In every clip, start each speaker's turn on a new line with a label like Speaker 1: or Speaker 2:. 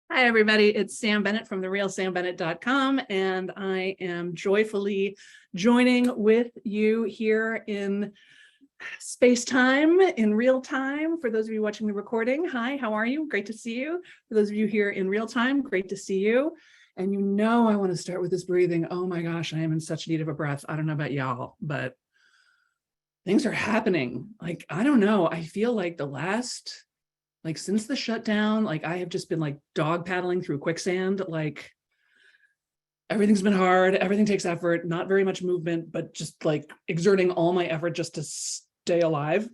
Speaker 1: Hi, everybody. It's Sam Bennett from therealsambennett.com, and I am joyfully joining with you here in space-time, in real time. For those of you watching the recording, hi, how are you? Great to see you. For those of you here in real time, great to see you. And you know I want to start with this breathing. Oh my gosh, I am in such need of a breath. I don't know about y'all, but things are happening. Like, I don't know. I feel like since the shutdown, I have just been dog paddling through quicksand. Everything's been hard. Everything takes effort, not very much movement, but just exerting all my effort just to stay alive.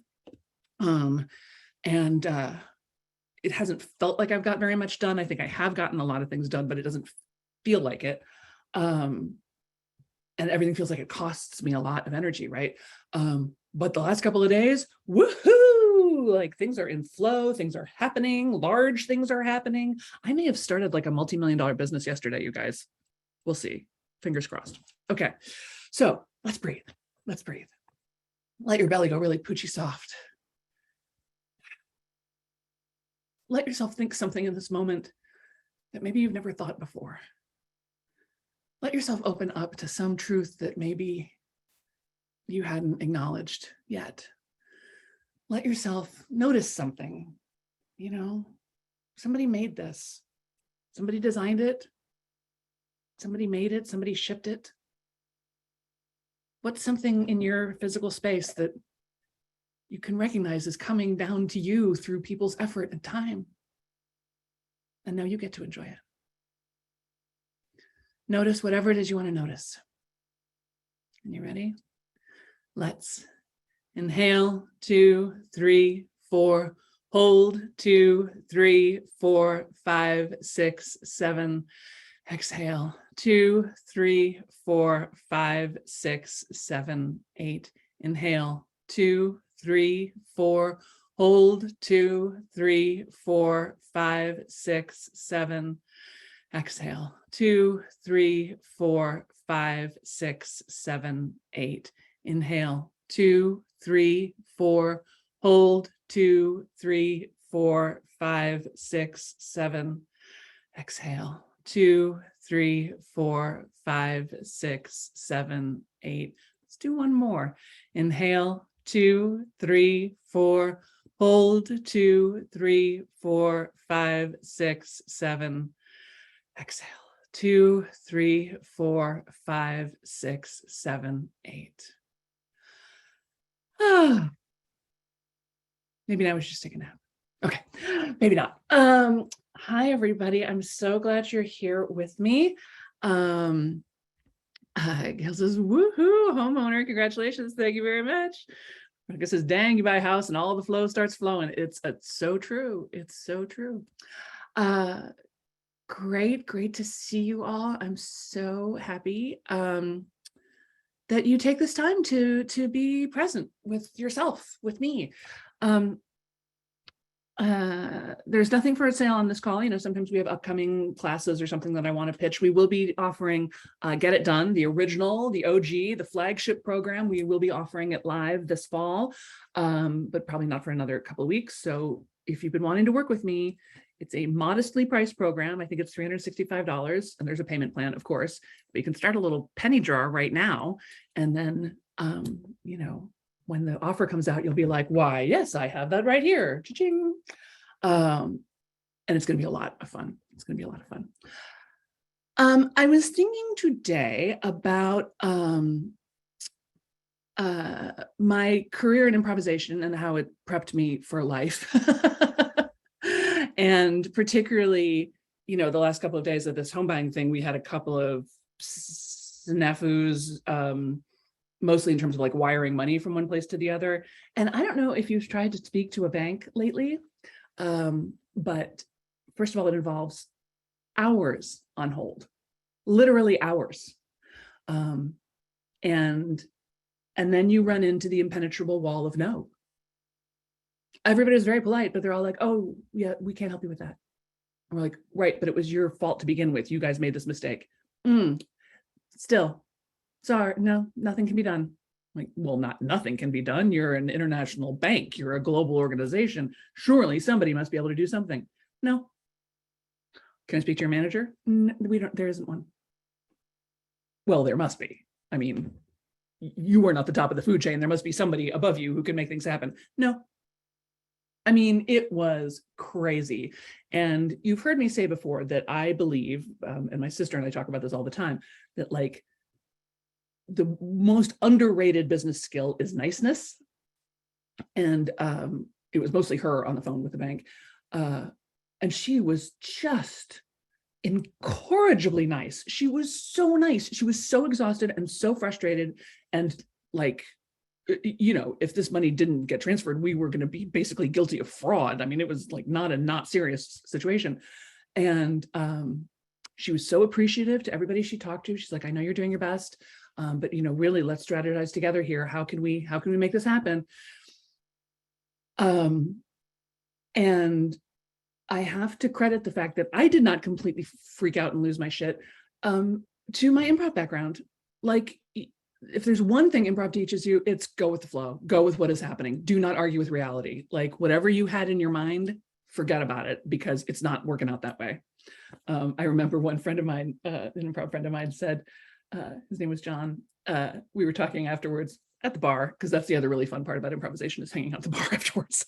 Speaker 1: And it hasn't felt like I've got very much done. I think I have gotten a lot of things done, but it doesn't feel like it. And everything feels like it costs me a lot of energy, right? But the last couple of days, woohoo! Things are in flow, things are happening, large things are happening. I may have started a multi-million-dollar business yesterday, you guys. We'll see. Fingers crossed. Okay, so let's breathe. Let's breathe. Let your belly go really poochy soft. Let yourself think something in this moment that maybe you've never thought before. Let yourself open up to some truth that maybe you hadn't acknowledged yet. Let yourself notice something. Somebody made this. Somebody designed it. Somebody made it. Somebody shipped it. What's something in your physical space that you can recognize is coming down to you through people's effort and time? And now you get to enjoy it. Notice whatever it is you want to notice. And you ready? Let's inhale, 2, 3, 4, hold, 2, 3, 4, 5, 6, 7, exhale, 2, 3, 4, 5, 6, 7, 8, inhale, 2, 3, 4, hold, 2, 3, 4, 5, 6, 7, exhale, 2, 3, 4, 5, 6, 7, 8, inhale, 2, 3, 4, hold, 2, 3, 4, 5, 6, 7, exhale, 2, 3, 4, 5, 6, 7, 8. Let's do one more. Inhale, 2, 3, 4, hold, 2, 3, 4, 5, 6, 7, exhale, 2, 3, 4, 5, 6, 7, 8. Maybe now we should just take a nap. Okay, maybe not. Hi, everybody. I'm so glad you're here with me. Gail says, woohoo, homeowner, congratulations. Thank you very much. Rebecca says, dang, you buy a house and all the flow starts flowing. It's so true. It's so true. Great to see you all. I'm so happy that you take this time to be present with yourself, with me. There's nothing for sale on this call. Sometimes we have upcoming classes or something that I want to pitch. We will be offering Get It Done, the original, the OG, the flagship program. We will be offering it live this fall, but probably not for another couple of weeks. So if you've been wanting to work with me, it's a modestly priced program. I think it's $365, and there's a payment plan, of course, but you can start a little penny jar right now. And then, when the offer comes out, you'll be like, why, yes, I have that right here. Cha-ching. And it's going to be a lot of fun. It's going to be a lot of fun. I was thinking today about my career in improvisation and how it prepped me for life. And particularly, the last couple of days of this home buying thing, we had a couple of snafus, mostly in terms of wiring money from one place to the other. And I don't know if you've tried to speak to a bank lately, but first of all, it involves hours on hold, literally hours. And then you run into the impenetrable wall of no. Everybody's very polite, but they're all like, oh, yeah, we can't help you with that. And we're like, right, but it was your fault to begin with. You guys made this mistake. Still, sorry, no, nothing can be done. Well, nothing can be done. You're an international bank. You're a global organization. Surely somebody must be able to do something. No. Can I speak to your manager? We don't, there isn't one. Well, there must be. I mean, you are not the top of the food chain. There must be somebody above you who can make things happen. No. I mean, it was crazy. And you've heard me say before that I believe, and my sister and I talk about this all the time, that like the most underrated business skill is niceness. And it was mostly her on the phone with the bank. And she was just incorrigibly nice. She was so nice. She was so exhausted and so frustrated. And like, you know, if this money didn't get transferred, we were going to be basically guilty of fraud. I mean, it was like not serious situation. And she was so appreciative to everybody she talked to. She's like, I know you're doing your best, but you know, really, let's strategize together here. How can we make this happen? And I have to credit the fact that I did not completely freak out and lose my shit to my improv background. Like, if there's one thing improv teaches you, it's go with the flow, go with what is happening. Do not argue with reality. Like whatever you had in your mind, forget about it because it's not working out that way. I remember one friend of mine, an improv friend of mine said, his name was John. We were talking afterwards at the bar, because that's the other really fun part about improvisation is hanging out at the bar afterwards.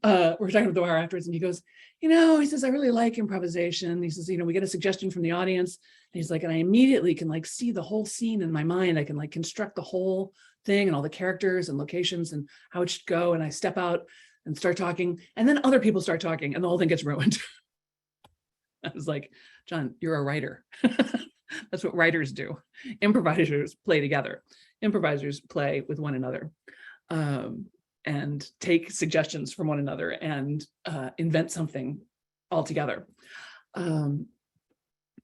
Speaker 1: We're talking at the bar afterwards and he goes, you know, he says, I really like improvisation. He says, you know, we get a suggestion from the audience. And he's like, and I immediately can like see the whole scene in my mind. I can like construct the whole thing and all the characters and locations and how it should go. And I step out and start talking. And then other people start talking and the whole thing gets ruined. I was like, John, you're a writer. That's what writers do. Improvisers play together. Improvisers play with one another and take suggestions from one another and invent something all together.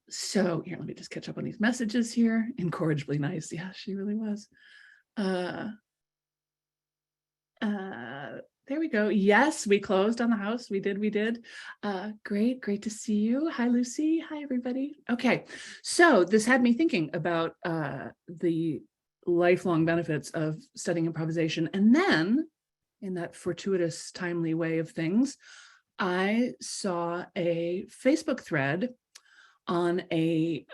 Speaker 1: So here, let me just catch up on these messages here. Incorrigibly nice. Yeah, she really was. There we go. Yes, we closed on the house. We did. Great to see you. Hi, Lucy. Hi, everybody. Okay, so this had me thinking about the lifelong benefits of studying improvisation. And then in that fortuitous, timely way of things, I saw a Facebook thread on a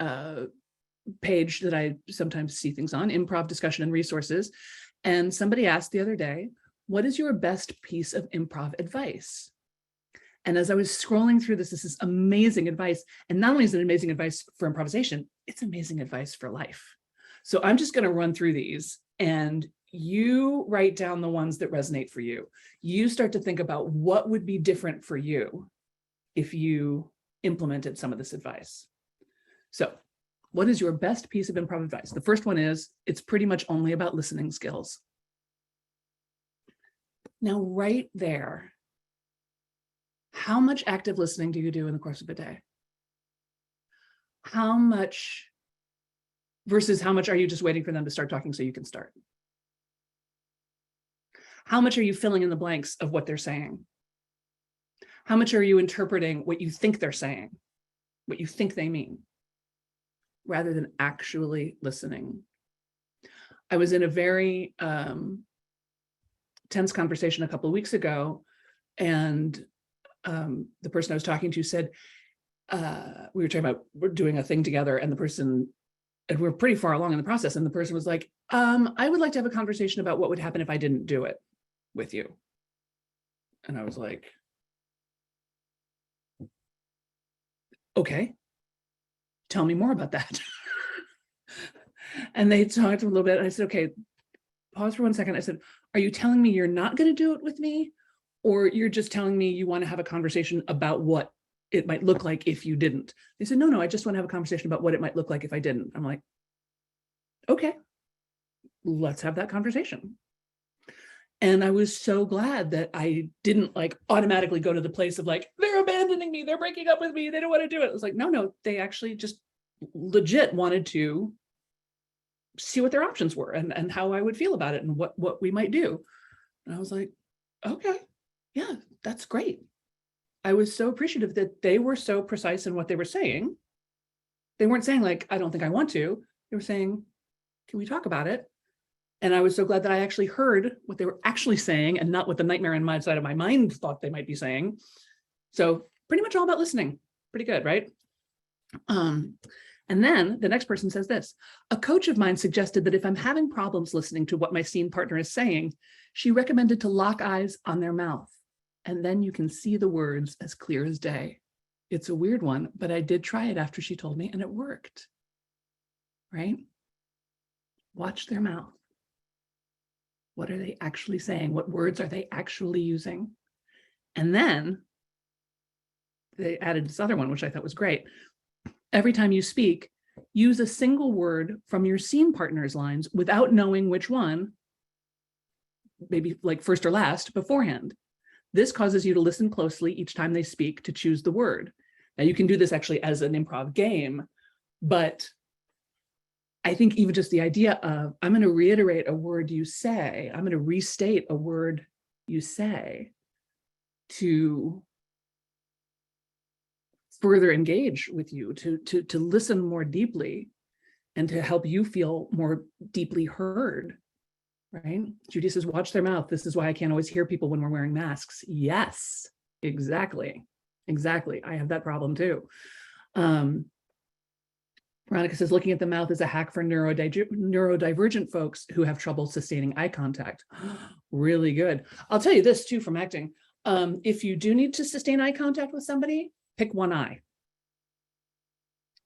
Speaker 1: page that I sometimes see things on, Improv Discussion and Resources. And somebody asked the other day, what is your best piece of improv advice? And as I was scrolling through this is amazing advice. And not only is it amazing advice for improvisation, it's amazing advice for life. So I'm just going to run through these and you write down the ones that resonate for you. You start to think about what would be different for you if you implemented some of this advice. So what is your best piece of improv advice? The first one is, it's pretty much only about listening skills. Now, right there, how much active listening do you do in the course of a day? How much versus how much are you just waiting for them to start talking so you can start? How much are you filling in the blanks of what they're saying? How much are you interpreting what you think they're saying, what you think they mean, rather than actually listening? I was in a very tense conversation a couple of weeks ago, and the person I was talking to said, we were talking about, we're doing a thing together, and the person, and we're pretty far along in the process, and the person was like, I would like to have a conversation about what would happen if I didn't do it with you. And I was like, okay, tell me more about that. And they talked a little bit, and I said, okay, pause for 1 second. I said, are you telling me you're not going to do it with me? Or you're just telling me you want to have a conversation about what it might look like if you didn't? They said, no, I just want to have a conversation about what it might look like if I didn't. I'm like, okay, let's have that conversation. And I was so glad that I didn't like automatically go to the place of like, they're abandoning me, they're breaking up with me, they don't want to do it. It was like, no, they actually just legit wanted to see what their options were and how I would feel about it and what we might do. And I was like, okay, yeah, that's great. I was so appreciative that they were so precise in what they were saying. They weren't saying like, I don't think I want to. They were saying, can we talk about it? And I was so glad that I actually heard what they were actually saying and not what the nightmare in my side of my mind thought they might be saying. So pretty much all about listening. Pretty good, right? And then the next person says this: a coach of mine suggested that if I'm having problems listening to what my scene partner is saying, she recommended to lock eyes on their mouth. And then you can see the words as clear as day. It's a weird one, but I did try it after she told me and it worked, right? Watch their mouth. What are they actually saying? What words are they actually using? And then they added this other one, which I thought was great. Every time you speak, use a single word from your scene partner's lines without knowing which one, maybe like first or last, beforehand. This causes you to listen closely each time they speak to choose the word. Now you can do this actually as an improv game, but I think even just the idea of, I'm going to reiterate a word you say, I'm going to restate a word you say to further engage with you, to listen more deeply and to help you feel more deeply heard, right? Judy says, watch their mouth. This is why I can't always hear people when we're wearing masks. Yes, exactly. Exactly. I have that problem too. Veronica says, looking at the mouth is a hack for neurodivergent folks who have trouble sustaining eye contact. Really good. I'll tell you this too from acting. If you do need to sustain eye contact with somebody, pick one eye.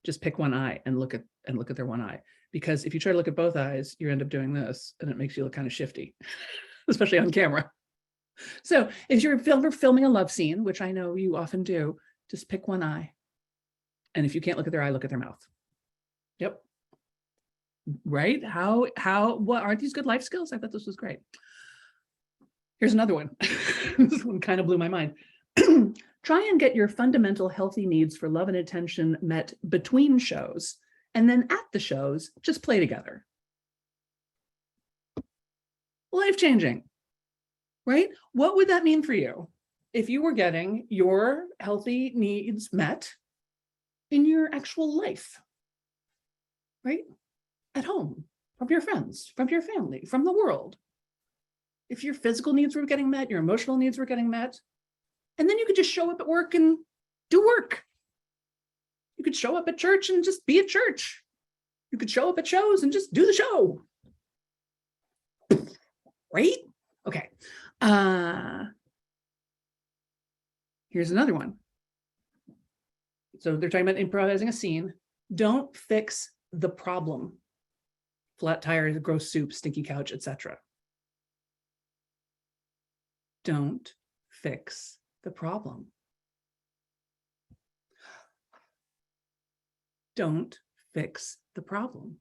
Speaker 1: Just pick one eye and look at their one eye. Because if you try to look at both eyes, you end up doing this and it makes you look kind of shifty, especially on camera. So if you're filming a love scene, which I know you often do, just pick one eye. And if you can't look at their eye, look at their mouth. Yep. Right? What aren't these good life skills? I thought this was great. Here's another one. This one kind of blew my mind. Try and get your fundamental healthy needs for love and attention met between shows, and then at the shows, just play together. Life-changing, right? What would that mean for you if you were getting your healthy needs met in your actual life, right? At home, from your friends, from your family, from the world. If your physical needs were getting met, your emotional needs were getting met, and then you could just show up at work and do work. You could show up at church and just be at church. You could show up at shows and just do the show. Right? Okay. Here's another one. So they're talking about improvising a scene. Don't fix the problem. Flat tires, gross soup, stinky couch, etc. Don't fix the problem. Don't fix the problem.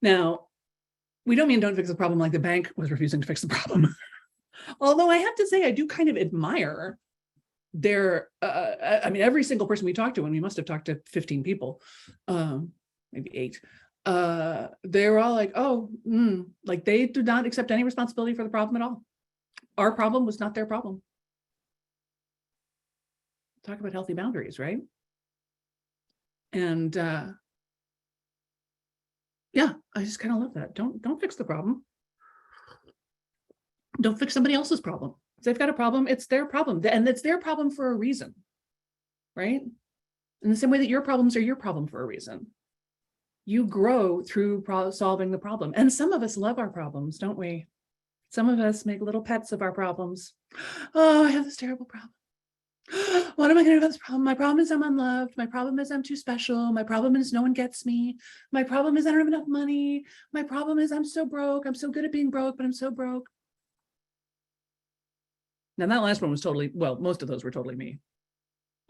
Speaker 1: Now, we don't mean don't fix the problem like the bank was refusing to fix the problem. Although I have to say, I do kind of admire their, I mean, every single person we talked to, and we must have talked to 15 people, maybe 8, they were all like, oh, like they do not accept any responsibility for the problem at all. Our problem was not their problem. Talk about healthy boundaries, right? And yeah, I just kind of love that. Don't fix the problem. Don't fix somebody else's problem. If they've got a problem, it's their problem, and it's their problem for a reason, right? In the same way that your problems are your problem for a reason. You grow through solving the problem. And some of us love our problems, don't we? Some of us make little pets of our problems. Oh, I have this terrible problem. What am I going to do about this problem? My problem is I'm unloved. My problem is I'm too special. My problem is no one gets me. My problem is I don't have enough money. My problem is I'm so broke. I'm so good at being broke, but I'm so broke. Now that last one was totally, well, most of those were totally me.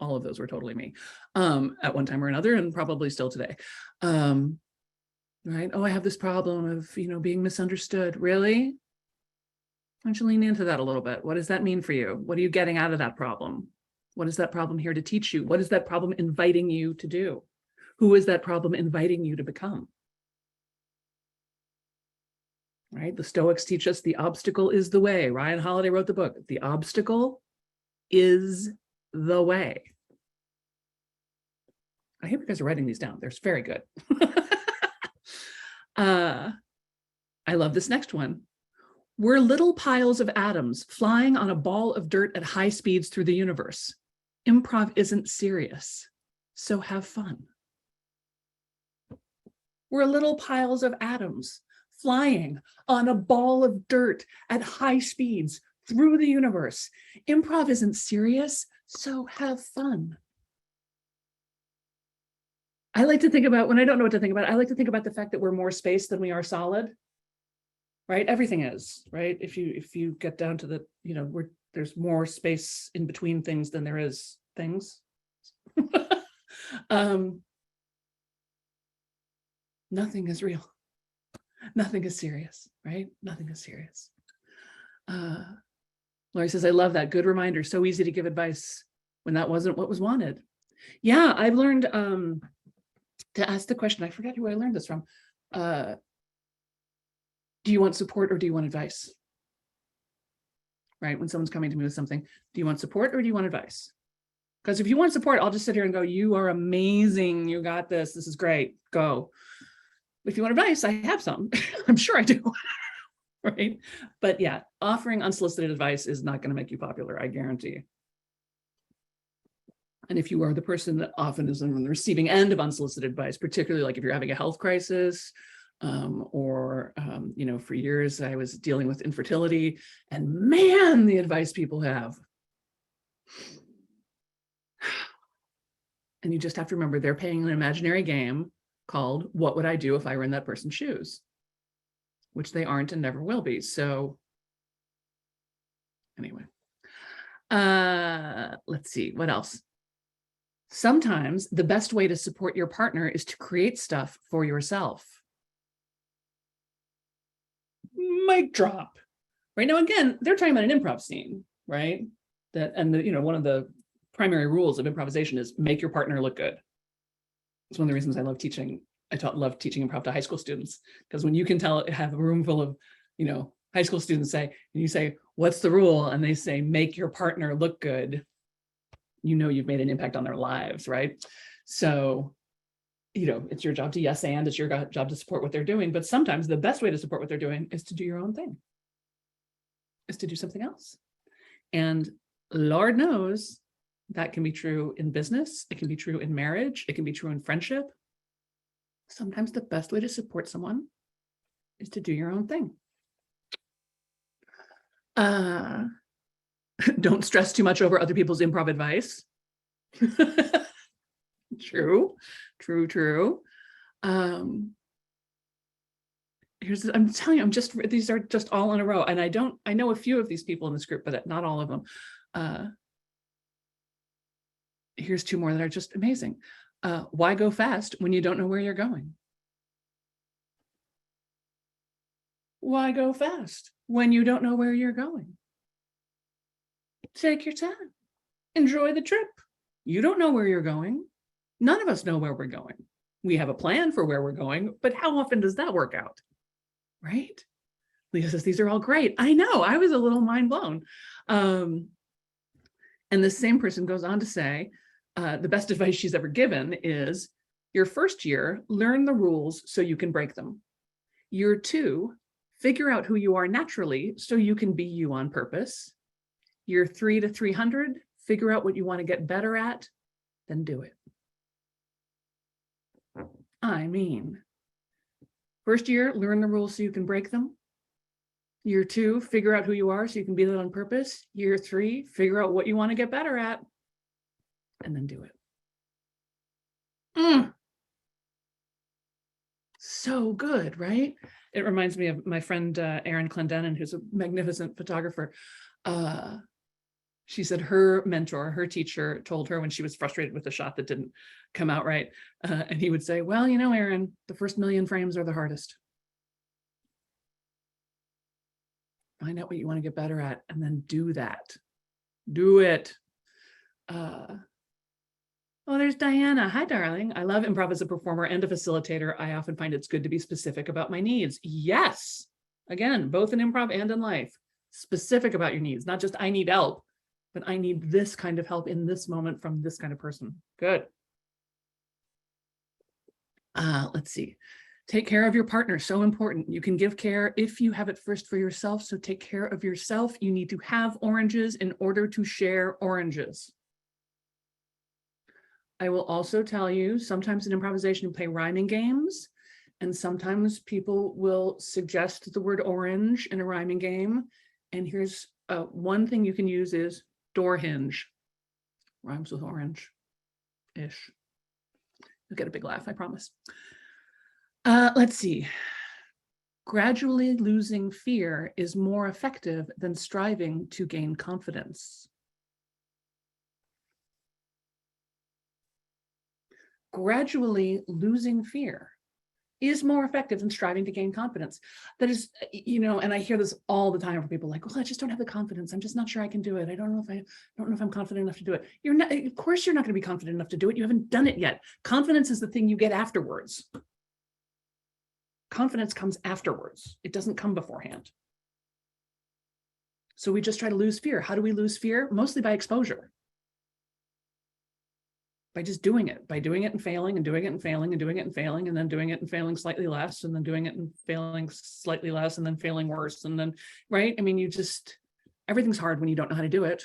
Speaker 1: All of those were totally me at one time or another, and probably still today. Right? Oh, I have this problem of, being misunderstood. Really? Why don't you lean into that a little bit? What does that mean for you? What are you getting out of that problem? What is that problem here to teach you? What is that problem inviting you to do? Who is that problem inviting you to become? Right? The Stoics teach us the obstacle is the way. Ryan Holiday wrote the book. The obstacle is the way. I hope you guys are writing these down. They're very good. I love this next one. We're little piles of atoms flying on a ball of dirt at high speeds through the universe. Improv isn't serious, so have fun. We're little piles of atoms flying on a ball of dirt at high speeds through the universe. Improv isn't serious, so have fun. I like to think about, when I don't know what to think about, I like to think about the fact that we're more space than we are solid, right? Everything is, right? If you get down to the, there's more space in between things than there is things. Nothing is real. Nothing is serious, right? Nothing is serious. Lori says, I love that. Good reminder. So easy to give advice when that wasn't what was wanted. Yeah, I've learned to ask the question. I forgot who I learned this from. Do you want support or do you want advice? Right? When someone's coming to me with something, do you want support or do you want advice? Because if you want support, I'll just sit here and go, you are amazing. You got this. This is great. Go. If you want advice, I have some. I'm sure I do. Right? But yeah, offering unsolicited advice is not going to make you popular, I guarantee. And if you are the person that often is on the receiving end of unsolicited advice, particularly like if you're having a health crisis, or for years I was dealing with infertility, and man, the advice people have. And you just have to remember they're playing an imaginary game called What Would I Do If I Were in That Person's Shoes? Which they aren't and never will be. So anyway, let's see, what else? Sometimes the best way to support your partner is to create stuff for yourself. Mic drop. Right now, again, they're talking about an improv scene, right? One of the primary rules of improvisation is make your partner look good. It's one of the reasons I love teaching. Love teaching improv to high school students, because when you can have a room full of, high school students and you say, what's the rule? And they say, make your partner look good. You've made an impact on their lives, right? So, it's your job to yes and, it's your job to support what they're doing. But sometimes the best way to support what they're doing is to do your own thing, is to do something else. And Lord knows that can be true in business. It can be true in marriage. It can be true in friendship. Sometimes the best way to support someone is to do your own thing. Don't stress too much over other people's improv advice. True. I'm telling you, these are just all in a row. And I know a few of these people in this group, but not all of them. Here's two more that are just amazing. Why go fast when you don't know where you're going? Why go fast when you don't know where you're going? Take your time. Enjoy the trip. You don't know where you're going. None of us know where we're going. We have a plan for where we're going, but how often does that work out? Right? Lisa says, these are all great. I know, I was a little mind blown. And the same person goes on to say, the best advice she's ever given is, your first year, learn the rules so you can break them. Year 2, figure out who you are naturally so you can be you on purpose. Year 3 to 300, figure out what you want to get better at, then do it. I mean, first year, learn the rules so you can break them. Year 2, figure out who you are so you can be that on purpose. Year 3, figure out what you want to get better at, and then do it. So good, right? It reminds me of my friend Erin Clendenin, who's a magnificent photographer. She said her mentor, her teacher, told her when she was frustrated with a shot that didn't come out right, and he would say, well, Erin, the first 1,000,000 frames are the hardest. Find out what you want to get better at, and then do that. Do it. Oh, there's Diana. Hi, darling. I love improv as a performer and a facilitator. I often find it's good to be specific about my needs. Yes. Again, both in improv and in life. Specific about your needs, not just I need help, but I need this kind of help in this moment from this kind of person. Good. Let's see. Take care of your partner. So important. You can give care if you have it first for yourself. So take care of yourself. You need to have oranges in order to share oranges. I will also tell you, sometimes in improvisation, you play rhyming games, and sometimes people will suggest the word orange in a rhyming game. And here's one thing you can use is door hinge. Rhymes with orange-ish. You'll get a big laugh, I promise. Let's see. Gradually losing fear is more effective than striving to gain confidence. Gradually losing fear is more effective than striving to gain confidence. That is, and I hear this all the time from people like, well, I just don't have the confidence. I'm just not sure I can do it. I don't know if I'm confident enough to do it. You're not, of course you're not going to be confident enough to do it. You haven't done it yet. Confidence is the thing you get afterwards. Confidence comes afterwards. It doesn't come beforehand. So we just try to lose fear. How do we lose fear? Mostly by exposure. By just doing it and failing and doing it and failing and doing it and failing and then doing it and failing slightly less and then doing it and failing slightly less and then failing worse and then, right? I mean, everything's hard when you don't know how to do it.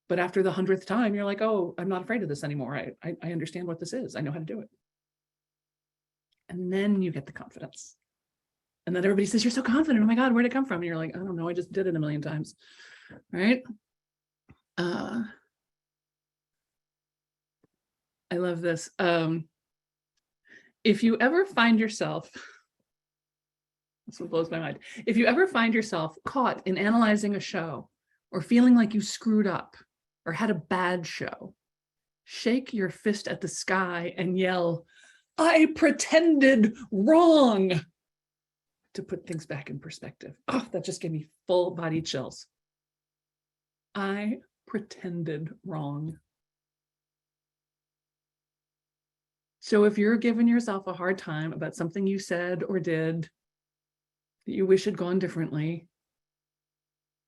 Speaker 1: But after the 100th time, you're like, oh, I'm not afraid of this anymore. I understand what this is. I know how to do it. And then you get the confidence. And then everybody says, you're so confident. Oh my God, where'd it come from? And you're like, I don't know. I just did it a million times. Right? I love this. If you ever find yourself, this one blows my mind. If you ever find yourself caught in analyzing a show or feeling like you screwed up or had a bad show, shake your fist at the sky and yell, I pretended wrong, to put things back in perspective. Oh, that just gave me full body chills. I pretended wrong. So if you're giving yourself a hard time about something you said or did that you wish had gone differently,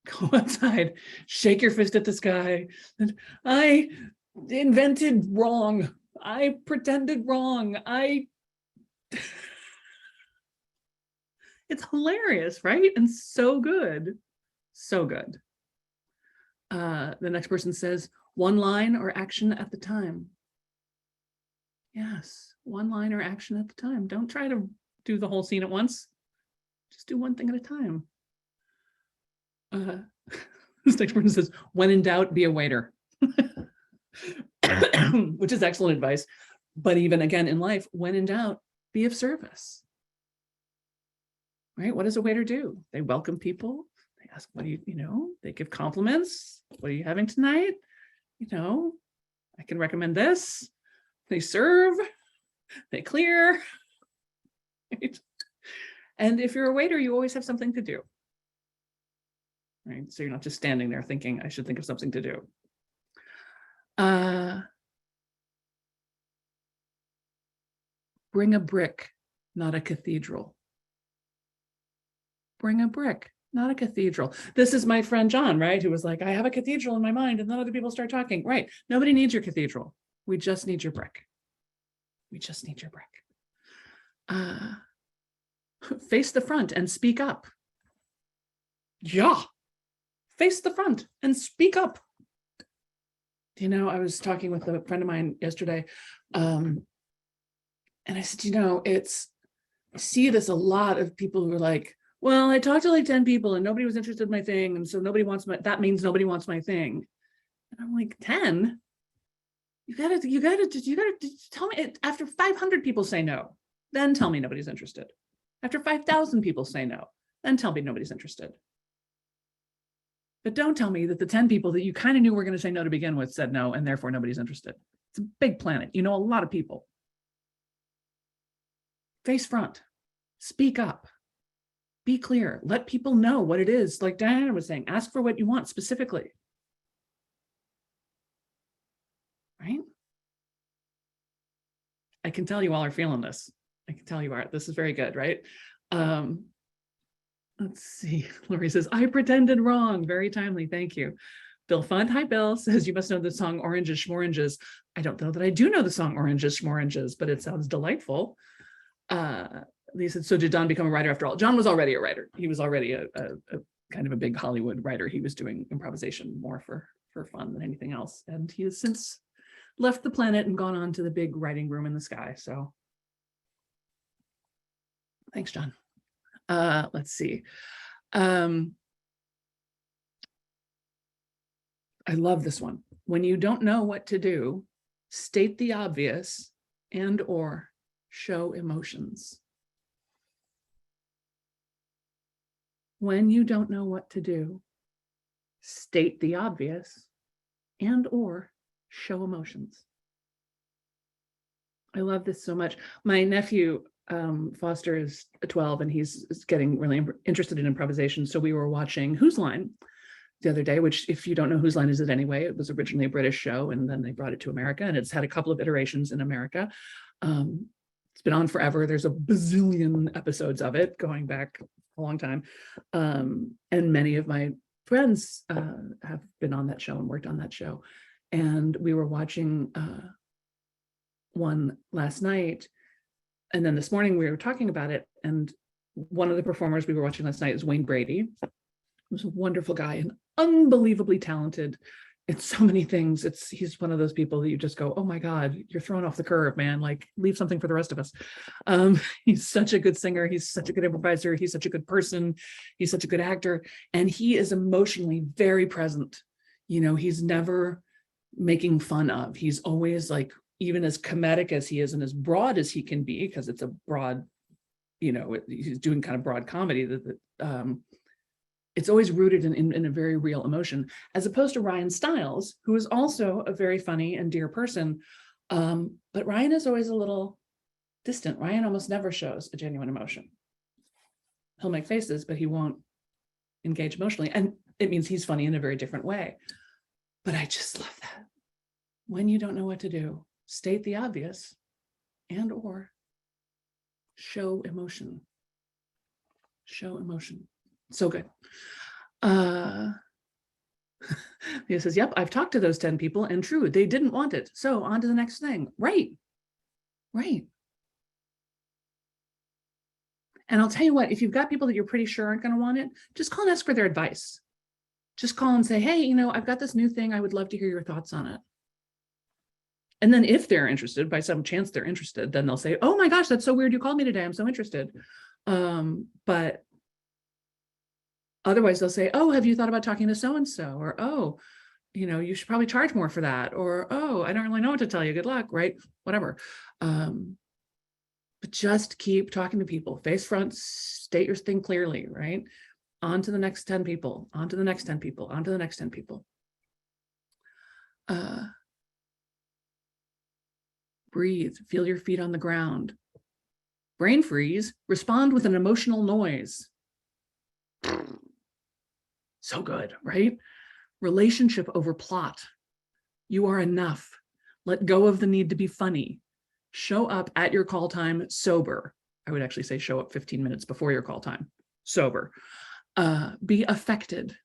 Speaker 1: go outside, shake your fist at the sky, and I invented wrong. I pretended wrong. It's hilarious, right? And so good. So good. The next person says, one line or action at the time. Yes, one line or action at the time. Don't try to do the whole scene at once. Just do one thing at a time. This next person says, when in doubt, be a waiter. Which is excellent advice. But even again in life, when in doubt, be of service. Right? What does a waiter do? They welcome people. They ask, what do you, they give compliments. What are you having tonight? I can recommend this. They serve, they clear. Right? And if you're a waiter, you always have something to do. Right? So you're not just standing there thinking, I should think of something to do. Bring a brick, not a cathedral. Bring a brick, not a cathedral. This is my friend John, right? Who was like, I have a cathedral in my mind, and then other people start talking. Right. Nobody needs your cathedral. We just need your brick. We just need your brick. Face the front and speak up. Yeah. Face the front and speak up. I was talking with a friend of mine yesterday, and I said, I see this a lot of people who are like, well, I talked to like 10 people and nobody was interested in my thing. And so that means nobody wants my thing. And I'm like, 10? You gotta tell me it. After 500 people say no, then tell me nobody's interested. After 5,000 people say no, then tell me nobody's interested. But don't tell me that the 10 people that you kind of knew were going to say no to begin with said no, and therefore nobody's interested. It's a big planet. A lot of people. Face front. Speak up. Be clear. Let people know what it is. Like Diana was saying, ask for what you want specifically. Right? I can tell you all are feeling this. I can tell you are. This is very good, right? Let's see. Lori says, I pretended wrong. Very timely. Thank you. Bill Fund, hi Bill, says you must know the song Oranges Schmoranges. I don't know that I do know the song Oranges Schmoranges, but it sounds delightful. Lisa, so did Don become a writer after all? John was already a writer. He was already a kind of a big Hollywood writer. He was doing improvisation more for for fun than anything else. And he has since left the planet and gone on to the big writing room in the sky. So thanks, John. Let's see. I love this one. When you don't know what to do, state the obvious and or show emotions. When you don't know what to do, state the obvious and or show emotions. I love this so much. My nephew, Foster, is 12 and he's getting really interested in improvisation. So we were watching Whose Line the other day, which, if you don't know Whose Line Is It Anyway, it was originally a British show and then they brought it to America, and it's had a couple of iterations in America. It's been on forever. There's a bazillion episodes of it going back a long time. And many of my friends have been on that show and worked on that show. And we were watching one last night. And then this morning we were talking about it. And one of the performers we were watching last night is Wayne Brady. He was a wonderful guy and unbelievably talented in so many things. He's one of those people that you just go, oh my God, you're thrown off the curve, man. Like, leave something for the rest of us. He's such a good singer. He's such a good improviser. He's such a good person. He's such a good actor. And he is emotionally very present. You know, he's never making fun of. He's always like, even as comedic as he is and as broad as he can be, because it's a broad, you know, he's doing kind of broad comedy, it's always rooted in a very real emotion, as opposed to Ryan Stiles, who is also a very funny and dear person. But Ryan is always a little distant. Ryan almost never shows a genuine emotion. He'll make faces, but he won't engage emotionally. And it means he's funny in a very different way. But I just love that. When you don't know what to do, state the obvious and or show emotion. Show emotion. So good. He says, yep, I've talked to those 10 people and true, they didn't want it. So on to the next thing. Right. And I'll tell you what, if you've got people that you're pretty sure aren't going to want it, just call and ask for their advice. Just call and say, hey, you know, I've got this new thing. I would love to hear your thoughts on it. And then if they're interested, by some chance they're interested, then they'll say, oh my gosh, that's so weird you called me today. I'm so interested. But otherwise they'll say, oh, have you thought about talking to so-and-so? Or, oh, you know, you should probably charge more for that. Or, oh, I don't really know what to tell you. Good luck, right? Whatever. But just keep talking to people. Face front, state your thing clearly, right? On to the next 10 people, on to the next 10 people, on to the next 10 people. Breathe, feel your feet on the ground. Brain freeze, respond with an emotional noise. So good, right? Relationship over plot. You are enough. Let go of the need to be funny. Show up at your call time sober. I would actually say show up 15 minutes before your call time, sober. Be affected.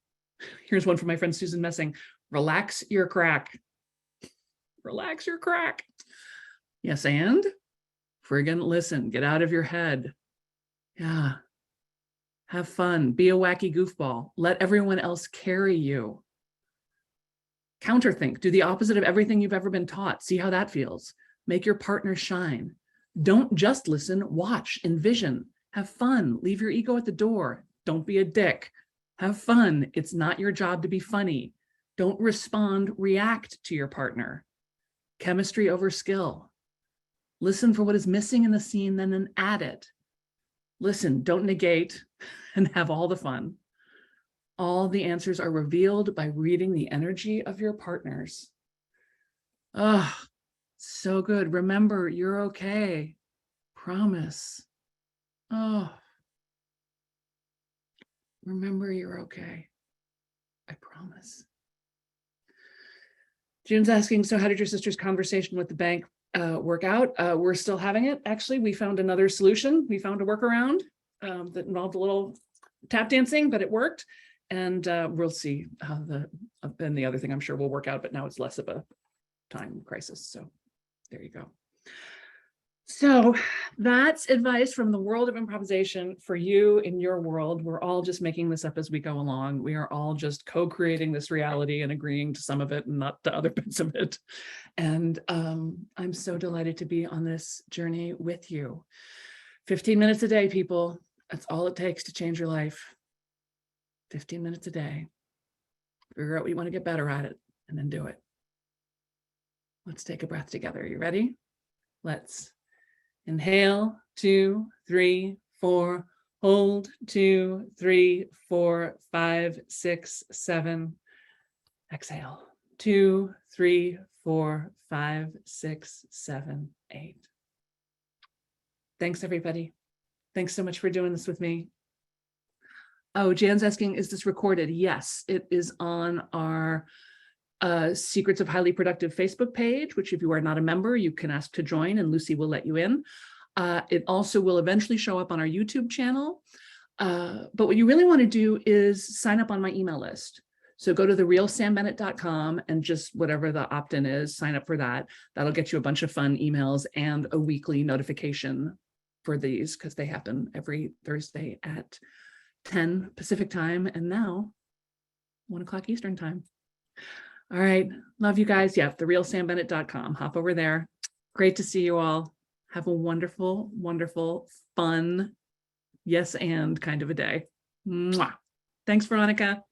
Speaker 1: Here's one from my friend Susan Messing. Relax your crack. Relax your crack. Yes, and friggin' listen, get out of your head. Yeah. Have fun, be a wacky goofball. Let everyone else carry you. Counterthink, do the opposite of everything you've ever been taught. See how that feels. Make your partner shine. Don't just listen, watch, envision. Have fun, leave your ego at the door. Don't be a dick. Have fun, it's not your job to be funny. Don't respond, react to your partner. Chemistry over skill. Listen for what is missing in the scene, then add it. Listen, don't negate, and have all the fun. All the answers are revealed by reading the energy of your partners. Oh, so good. Remember, you're okay. Promise. Oh, remember you're okay. I promise. June's asking, so how did your sister's conversation with the bank work out? We're still having it. Actually, we found another solution. We found a workaround that involved a little tap dancing, but it worked. And we'll see how and the other thing I'm sure will work out, but now it's less of a time crisis. So there you go. So that's advice from the world of improvisation for you in your world. We're all just making this up as we go along. We are all just co-creating this reality and agreeing to some of it and not to other bits of it. And I'm so delighted to be on this journey with you. 15 minutes a day, people. That's all it takes to change your life. 15 minutes a day. Figure out what you want to get better at it and then do it. Let's take a breath together. You ready? Let's inhale, 2, 3, 4, hold, 2, 3, 4, 5, 6, 7. Exhale, 2, 3, 4, 5, 6, 7, 8. Thanks, everybody. Thanks so much for doing this with me. Oh, Jan's asking, is this recorded? Yes, it is on our Secrets of Highly Productive Facebook page, which if you are not a member, you can ask to join and Lucy will let you in. It also will eventually show up on our YouTube channel. But what you really want to do is sign up on my email list. So go to therealsambennett.com and just whatever the opt-in is, sign up for that. That'll get you a bunch of fun emails and a weekly notification for these because they happen every Thursday at 10 Pacific time and now 1 o'clock Eastern time. All right. Love you guys. Yeah, therealsambennett.com. Hop over there. Great to see you all. Have a wonderful, wonderful, fun, yes, and kind of a day. Mwah. Thanks, Veronica.